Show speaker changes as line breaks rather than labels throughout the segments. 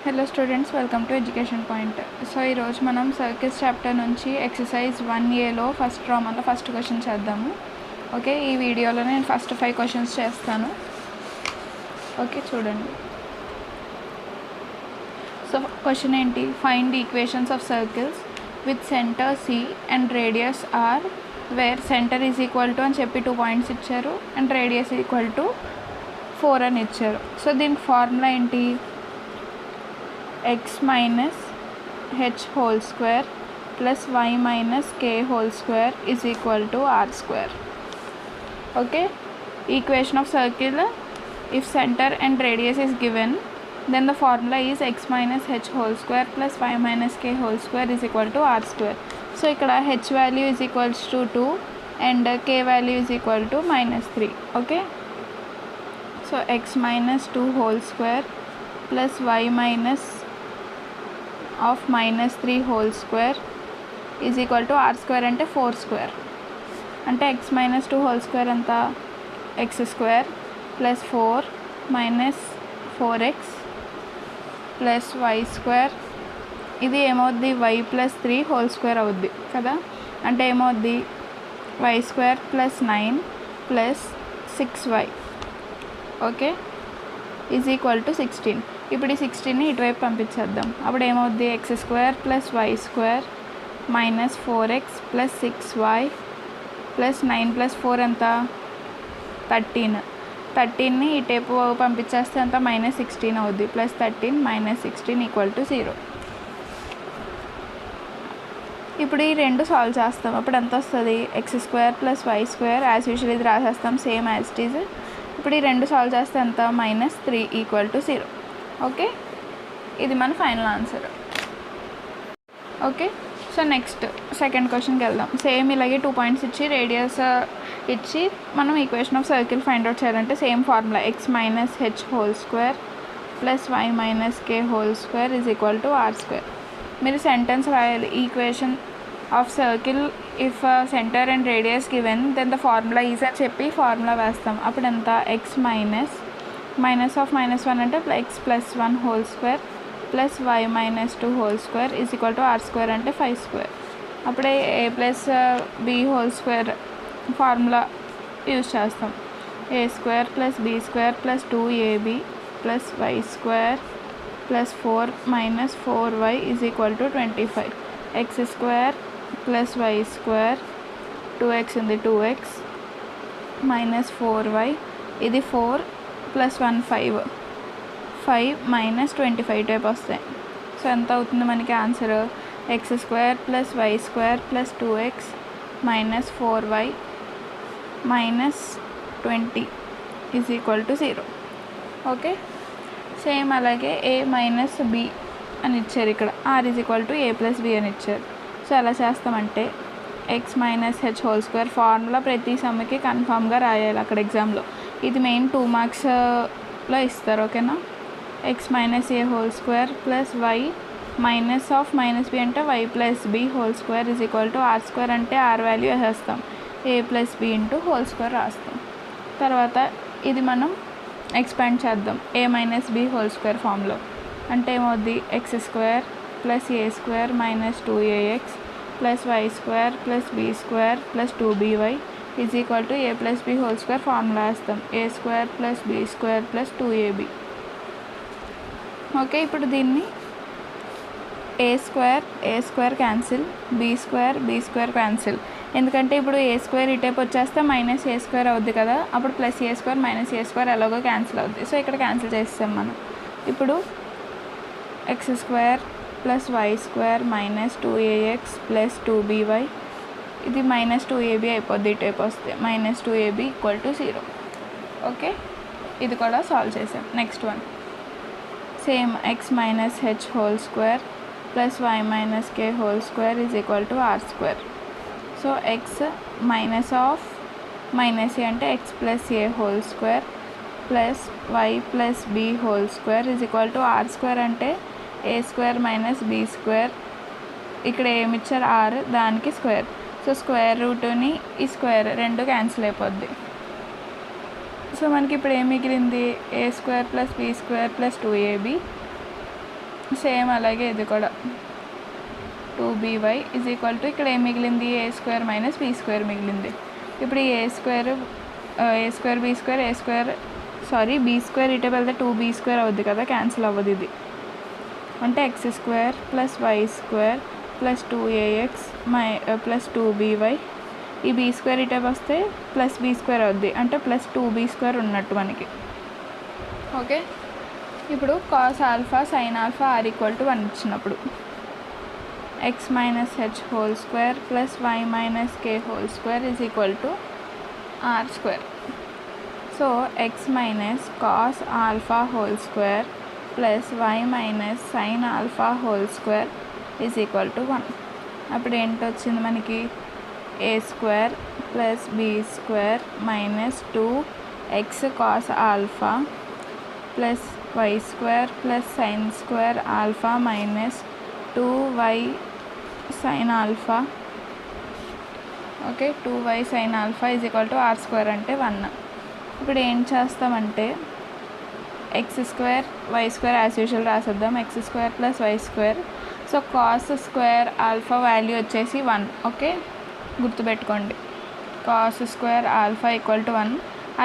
Hello students, welcome to education point. So ఈరోజు మనం circles chapter నుంచి ఎక్సర్సైజ్ 1Aలో ఫస్ట్ రామన్లో ఫస్ట్ క్వశ్చన్ చేద్దాము. ఓకే, ఈ వీడియోలో నేను ఫస్ట్ 5 క్వశ్చన్స్ చేస్తాను. ఓకే, చూడండి. సో క్వశ్చన్ ఏంటి? Find the equations of circles with centre C and radius R where centre is equal to అని చెప్పి 2 పాయింట్స్ ఇచ్చారు అండ్ రేడియస్ ఈక్వల్ టు 4 అని ఇచ్చారు. సో దీనికి ఫార్ములా ఏంటి? x minus h whole square plus y minus k whole square is equal to r square. Okay, equation of circle, if center and radius is given, then the formula is x minus h whole square plus y minus k whole square is equal to r square. So ikkada h value is equals to 2 and k value is equal to -3. Okay, so x minus 2 whole square plus y minus of -3 whole square is equal to r square అంటే 4 square. అంటే x minus 2 whole square అంతా x square plus 4 minus 4x plus y square. ఇది ఏమవుద్ది? y plus 3 whole square అవుద్ది కదా. అంటే ఏమవుద్ది? y square plus 9 plus 6y. Okay, is equal to 16. ఇప్పుడు ఈ 16ని ఇటువైపు పంపించేద్దాం. అప్పుడు ఏమవుద్ది? X square plus why square minus 4x plus 6y plus 9 plus 4 ఎంత? 13ని ఇటేపు పంపించేస్తే అంత -16 అవుద్ది. Plus 13 minus 16 equal to 0. ఇప్పుడు ఈ రెండు సాల్వ్ చేస్తాం. అప్పుడు ఎంత వస్తుంది? X square plus why square as usual ఇది రాసేస్తాం సేమ్ యాజ్ ఇట్ ఈజ్. ఇప్పుడు ఈ రెండు సాల్వ్ చేస్తే ఎంత? -3 ఈక్వల్ టు 0. ఓకే, ఇది మన final answer. Okay, so next second క్వశ్చన్కి వెళ్దాం. సేమ్ ఇలాగే 2 పాయింట్స్ ఇచ్చి రేడియస్ ఇచ్చి మనం equation of circle find out చేయాలంటే same formula x minus h whole square plus y minus k whole square is equal to r square. మీరు sentence రాయాలి. Equation of circle if centre and radius given then the formula is అని చెప్పి formula వేస్తాం. అప్పుడు ఎంత? x minus of -1 అంటే x plus 1 whole square plus y minus 2 whole square is equal to r square అంటే 5 square. అప్పుడే a plus b whole square formula use చేస్తాం. a square plus b square plus 2ab plus y square plus 4 minus 4y is equal to 25. x square plus y square 2x ఉంది 2x minus 4y ఇది 4 plus 1 5 minus 25 type వస్తాయి. So ఎంత అవుతుంది మనకి answer? X square plus why square plus 2x minus 4y minus 20 is equal to 0. Okay, same అలాగే a minus b అని ఇచ్చారు. ఇక్కడ r is equal to a plus b అని ఇచ్చారు. సో ఎలా చేస్తామంటే x minus h whole square formula ప్రతి సమ్కి కన్ఫామ్గా రాయాలి అక్కడ ఎగ్జామ్లో. ఇది మెయిన్ 2 మార్క్స్లో ఇస్తారు. ఓకేనా? x minus A whole square plus Y minus of minus B అంటే y plus B whole square is equal to R square అంటే ఆర్ వాల్యూ వేసేస్తాం. A plus B into whole square రాస్తాం. తర్వాత ఇది మనం ఎక్స్పాండ్ చేద్దాం A minus B whole square ఫామ్లో. అంటే ఏమవుద్ది? X square plus A square minus 2ax plus why square plus B square plus 2by is equal to A plus B whole square formula వేస్తాం. A square plus B square plus 2ab. Okay, ఇప్పుడు దీన్ని A square cancel, B square cancel. ఎందుకంటే ఇప్పుడు ఏ square ఇటేపు వచ్చేస్తే minus a square అవుద్ది కదా. అప్పుడు plus A square minus a square ఎలాగో క్యాన్సిల్ అవుద్ది. సో ఇక్కడ క్యాన్సిల్ చేస్తాం మనం. ఇప్పుడు x square plus why square minus 2ax plus 2by ఇది మైనస్ 2ab అయిపోద్ది ఇటేపు వస్తే minus 2ab equal to 0. Okay, ఇది కూడా సాల్వ్ చేసాం. Next one same x minus h whole square plus y minus k whole square is equal to r square. So x minus of minus A అంటే x plus A whole square plus y plus b whole square is equal to r square అంటే A square minus B square. ఇక్కడ ఏమి ఇచ్చారు? r, దానికి square. So square రూట్ని ఈ square రెండు cancel అయిపోద్ది. So మనకి ఇప్పుడు ఏం మిగిలింది? A square plus B square plus 2ab same అలాగే ఇది కూడా 2by ఈజ్ ఈక్వల్ టు ఇక్కడ ఏం మిగిలింది A square minus B square మిగిలింది. ఇప్పుడు ఈ ఏ స్క్వేర్ బీ స్క్వేర్ ఇటే వెళ్తే 2b² అవుద్ది కదా, క్యాన్సిల్ అవ్వదు ఇది. అంటే x² plus y² plus 2ax plus 2by, ఈ b² ఇటే వస్తే ప్లస్ b² అవుద్ది, అంటే ప్లస్ 2b² ఉన్నట్టు మనకి. ఓకే, ఇప్పుడు cos alpha sine alpha or equal to 1 ఇచ్చినప్పుడు x minus h whole square plus y minus k whole square is equal to r². So x minus cos alpha whole square plus y minus sine alpha whole square is equal to 1. అప్పుడు ఏంటి వచ్చింది మనకి a² plus b² minus 2x cos alpha plus y² plus sine square alpha minus 2y sine alpha. Okay, 2y sine alpha is equal to r² అంటే 1. ఇప్పుడు ఏం చేస్తామంటే x² y² as usual రాసేద్దాం. x² plus y². So cos square alpha value వచ్చేసి 1. Okay, గుర్తుపెట్టుకోండి, cos square alpha equal to 1,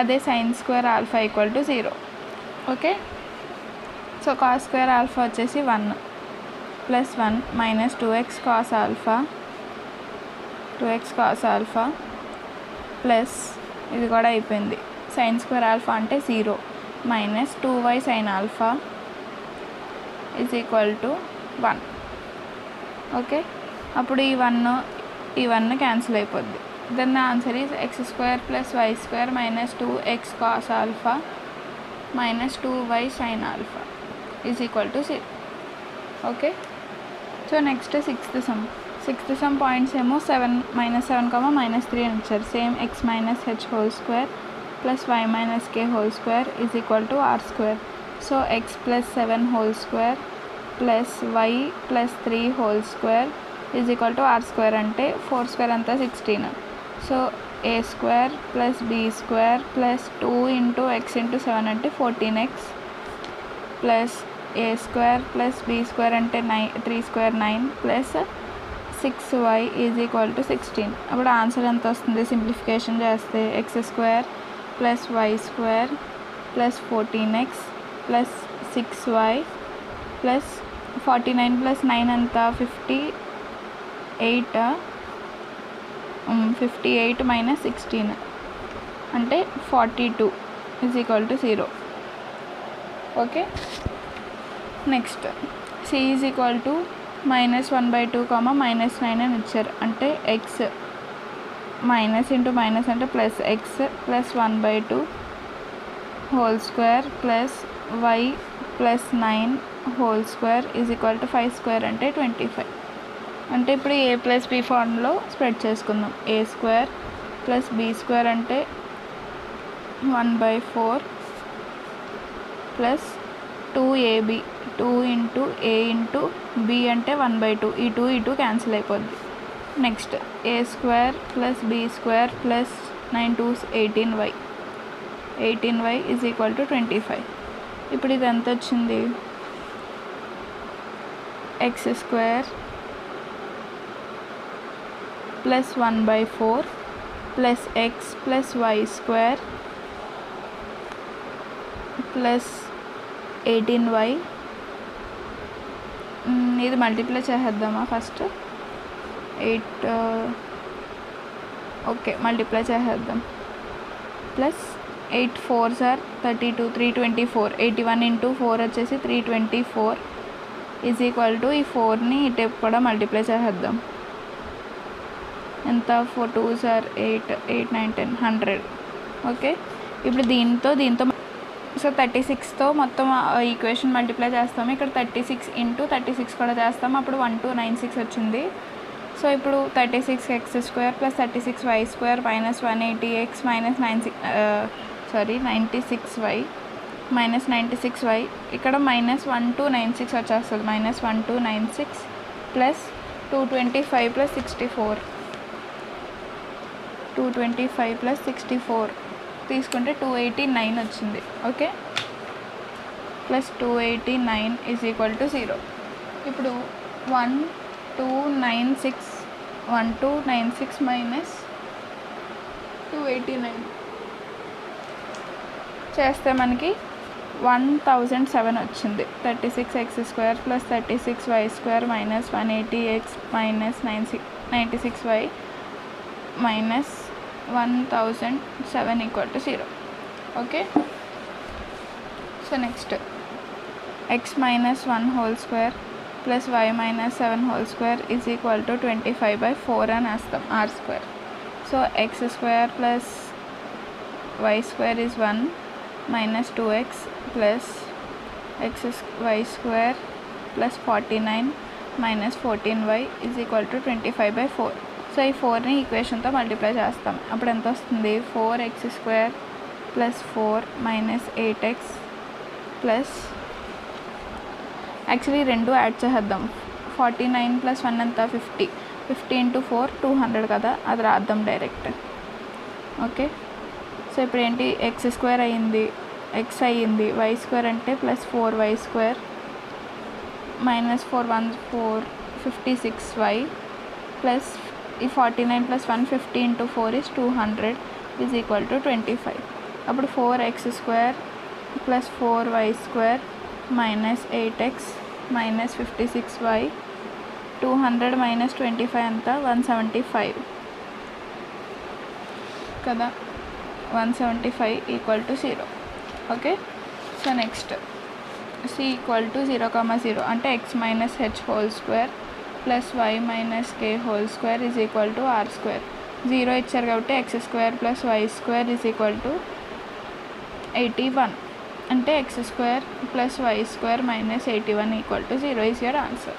అదే sine square alpha equal to 0. Okay, so cos square alpha వచ్చేసి 1 plus 1 minus 2x cos alpha plus ఇది కూడా అయిపోయింది, sine square alpha అంటే 0 minus 2y sine alpha is equal to 1. Okay, అప్పుడు ఈ 1 cancel అయిపోద్ది. Then answer is x² plus y² minus 2x cos alpha minus 2y sine alpha is equal to 0. Okay, so next sixth some points ఏమో -7, -3 అని ఇచ్చారు. Same x minus h whole square plus y minus k whole square is equal to r². So x plus 7 whole square plus y plus 3 whole square is equal to r² అంటే 4² అంతా 16. So a² plus b² plus 2 into x into 7 అంటే 14x plus a² plus b² అంటే 3² 9 plus 6y is equal to 16. అప్పుడు answer ఎంత వస్తుంది simplification చేస్తే x² plus y² plus 14x plus 6y plus 49 plus 9 అంతా 58 minus 16 అంటే 42 is equal to 0. Okay, next c is equal to -1/2 -9 అని ఇచ్చారు. అంటే x మైనస్ ఇంటూ మైనస్ అంటే plus x plus 1/2 whole square plus y plus 9 whole square is equal to 5² అంటే 25. అంటే ఇప్పుడు a plus b ఫార్మ్లో spread చేసుకుందాం. a² plus b² అంటే 1/4 plus 2ab 2 into a into b అంటే 1/2. ఈ 2 క్యాన్సిల్ అయిపోద్ది. Next a² plus b² plus 9 2s 18y is equal to 25. ఇప్పుడు ఇది ఎంత వచ్చింది x² plus 1/4 plus x plus y² plus 18y. ఇది మల్టిప్లై చేసేద్దామా ఫస్ట్ 8. ఓకే, మల్టిప్లై చేసేద్దాం. ప్లస్ 8 4s are 32 324 81 ఇంటూ 4 వచ్చేసి 324 ఈజ్ ఈక్వల్ టు ఈ 4ని ఇటు కూడా మల్టిప్లై చేసేద్దాం. ఎంత 4 2s are 8 8 9 10 100. ఓకే, ఇప్పుడు దీంతో సో 36తో మొత్తం ఈక్వేషన్ మల్టిప్లై చేస్తాము. ఇక్కడ 36 ఇంటూ 36 కూడా చేస్తాము. అప్పుడు 1296 వచ్చింది. సో ఇప్పుడు 36x² plus 36y² minus 180x minus 96y minus 96y ఇక్కడ మైనస్ 1296 వచ్చేస్తుంది. మైనస్ 1296 ప్లస్ 225 ప్లస్ 64 225 ప్లస్ 64 తీసుకుంటే 289 వచ్చింది. Okay, plus 289 is equal to 0. ఇప్పుడు 1296 మైనస్ 289 చేస్తే మనకి 1007 వచ్చింది. 36x² plus 36y² minus 180x minus 96y minus 1007 equal to 0. Okay, so next x minus 1 whole square plus y minus 7 whole square is equal to 25/4 అని వేస్తాం r². So x² plus y² is 1 minus 2x plus y² plus 49 minus 14y is equal to 25/4. So ఈ 4ని ఈక్వేషన్తో multiply చేస్తాం. అప్పుడు ఎంత వస్తుంది? 4x² plus 4 minus 8x plus actually రెండు add చేద్దాం. 49 plus 1 ఎంత? 50. 50 × 4 200 కదా, అది రాద్దాం డైరెక్ట్. ఓకే, సో ఇప్పుడు ఏంటి? x² అయ్యింది, x అయ్యింది, y² అంటే plus 4y² minus 4 1 4 56y plus ఈ 49 plus 1 50 × 4 is 200 is equal to 25. అప్పుడు 4x² plus 4y² minus 8x minus 56y 200 minus 25 ఎంత? 175 కదా, 175 equal to 0. Okay, so next c equal to 0, 0 అంటే x minus h whole square plus y minus k whole square is equal to r². 0 ఇచ్చారు కాబట్టి x² plus y² is equal to 81 అంటే x² plus y² minus 81 equal to 0 is your answer.